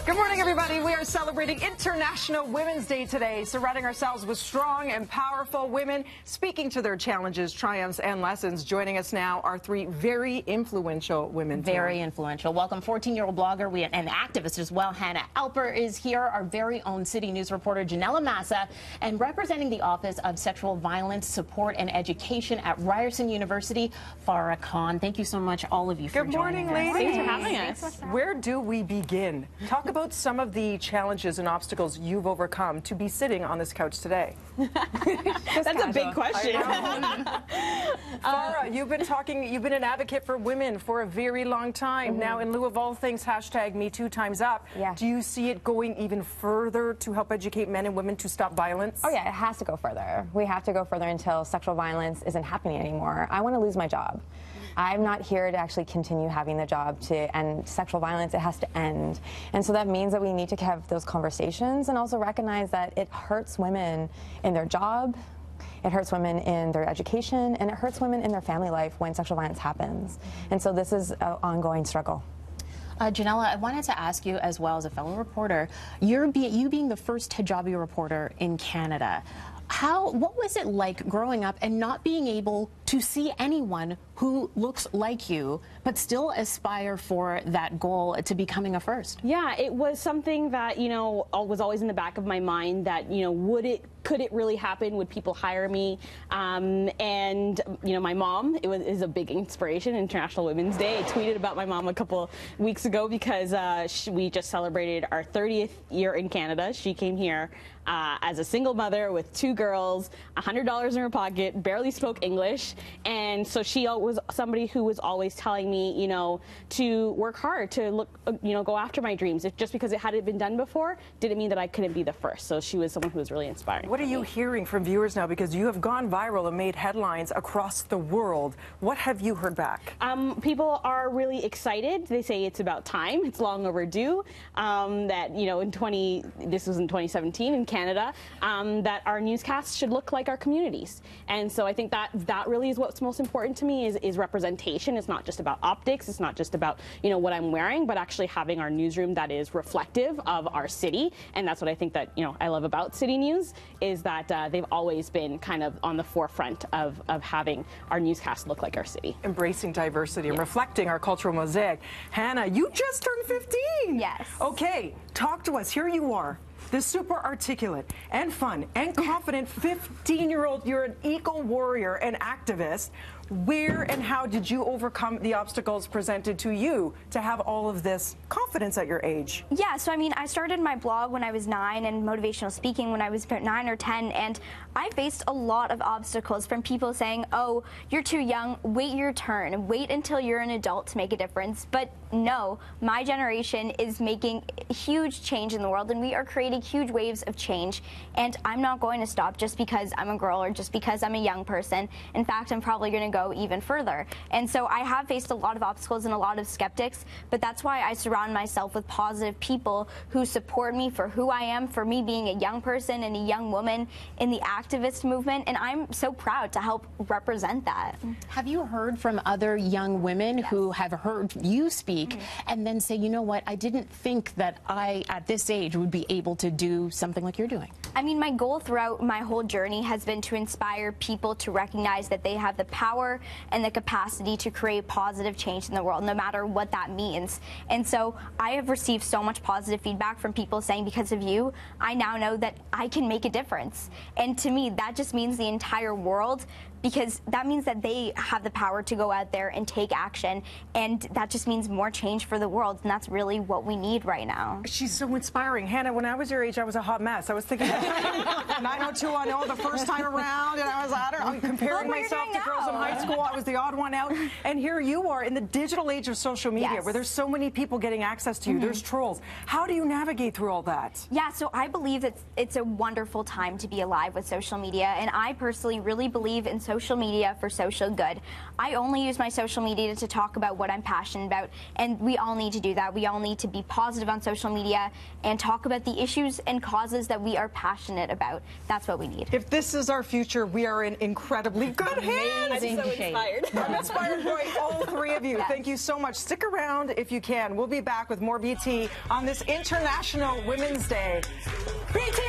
Good morning, everybody. We are celebrating International Women's Day today, surrounding ourselves with strong and powerful women, speaking to their challenges, triumphs, and lessons. Joining us now are three very influential women. Very influential. Welcome, 14-year-old blogger and activist as well. Hannah Alper is here, our very own City News reporter, Ginella Massa, and representing the Office of Sexual Violence Support and Education at Ryerson University, Farah Khan. Thank you so much, all of you, for joining us. Good morning, ladies. Thanks for having us. Where do we begin? Talk about some of the challenges and obstacles you've overcome to be sitting on this couch today. That's a big question. Farah, you've been an advocate for women for a very long time. Now, in lieu of all things, #MeToo time's up. Yeah. Do you see it going even further to help educate men and women to stop violence? Oh yeah, it has to go further. We have to go further until sexual violence isn't happening anymore. I want to lose my job. I'm not here to actually continue having the job to end sexual violence. It has to end. And so that means that we need to have those conversations and also recognize that it hurts women in their job, it hurts women in their education, and it hurts women in their family life when sexual violence happens. And so this is an ongoing struggle. Ginella, I wanted to ask you, as well as a fellow reporter, you being the first hijabi reporter in Canada, what was it like growing up and not being able to see anyone who looks like you, but still aspire for that goal to becoming a first? Yeah, it was something that, was always in the back of my mind that, could it really happen? Would people hire me? And my mom is a big inspiration. International Women's Day. I tweeted about my mom a couple weeks ago because we just celebrated our 30th year in Canada. She came here as a single mother with 2 girls, $100 in her pocket, barely spoke English, and so she was somebody who was always telling me, to work hard, to go after my dreams. Just because it hadn't been done before didn't mean that I couldn't be the first. So she was someone who was really inspiring. What are you hearing from viewers now? Because you have gone viral and made headlines across the world. What have you heard back? People are really excited. They say it's about time. It's long overdue. That this was in 2017 in Canada, that our newscasts should look like our communities. And so I think that really is what's most important to me is representation. It's not just about optics. It's not just about what I'm wearing, but actually having our newsroom that is reflective of our city. And that's what I think that I love about City News, is that they've always been kind of on the forefront of having our newscast look like our city. Embracing diversity and reflecting our cultural mosaic. Hannah, you just turned 15. Yes. Okay, talk to us. Here you are. This super articulate and fun and confident 15-year-old. You're an eco-warrior and activist. Where and how did you overcome the obstacles presented to you to have all of this confidence at your age? Yeah, so I started my blog when I was 9 and motivational speaking when I was 9 or 10, and I faced a lot of obstacles from people saying, oh, you're too young, wait your turn, wait until you're an adult to make a difference. But no, my generation is making huge change in the world, and we are creating huge waves of change, and I'm not going to stop just because I'm a girl or just because I'm a young person. In fact, I'm probably going to go even further. And so I have faced a lot of obstacles and a lot of skeptics, but that's why I surround myself with positive people who support me for who I am, for me being a young person and a young woman in the activist movement, and I'm so proud to help represent that. Have you heard from other young women who have heard you speak and then say, you know what, I didn't think that I, at this age, would be able to do something like you're doing? My goal throughout my whole journey has been to inspire people to recognize that they have the power and the capacity to create positive change in the world, no matter what that means. And so I have received so much positive feedback from people saying, because of you, I now know that I can make a difference. And to me, that just means the entire world, because that means that they have the power to go out there and take action, and that just means more change for the world, and that's really what we need right now. She's so inspiring. Hannah, when I was your age, I was a hot mess. I was thinking 90210 the first time around, and I'm comparing myself to girls in high school. I was the odd one out. And here you are in the digital age of social media, where there's so many people getting access to you. There's trolls. How do you navigate through all that? Yeah, so I believe that it's a wonderful time to be alive with social media, and I personally really believe in social social media for social good. I only use my social media to talk about what I'm passionate about, and we all need to do that. We all need to be positive on social media and talk about the issues and causes that we are passionate about. That's what we need. If this is our future, we are in incredibly good hands. I'm so inspired. I'm inspired by all three of you. Yes. Thank you so much. Stick around if you can. We'll be back with more BT on this International Women's Day. BT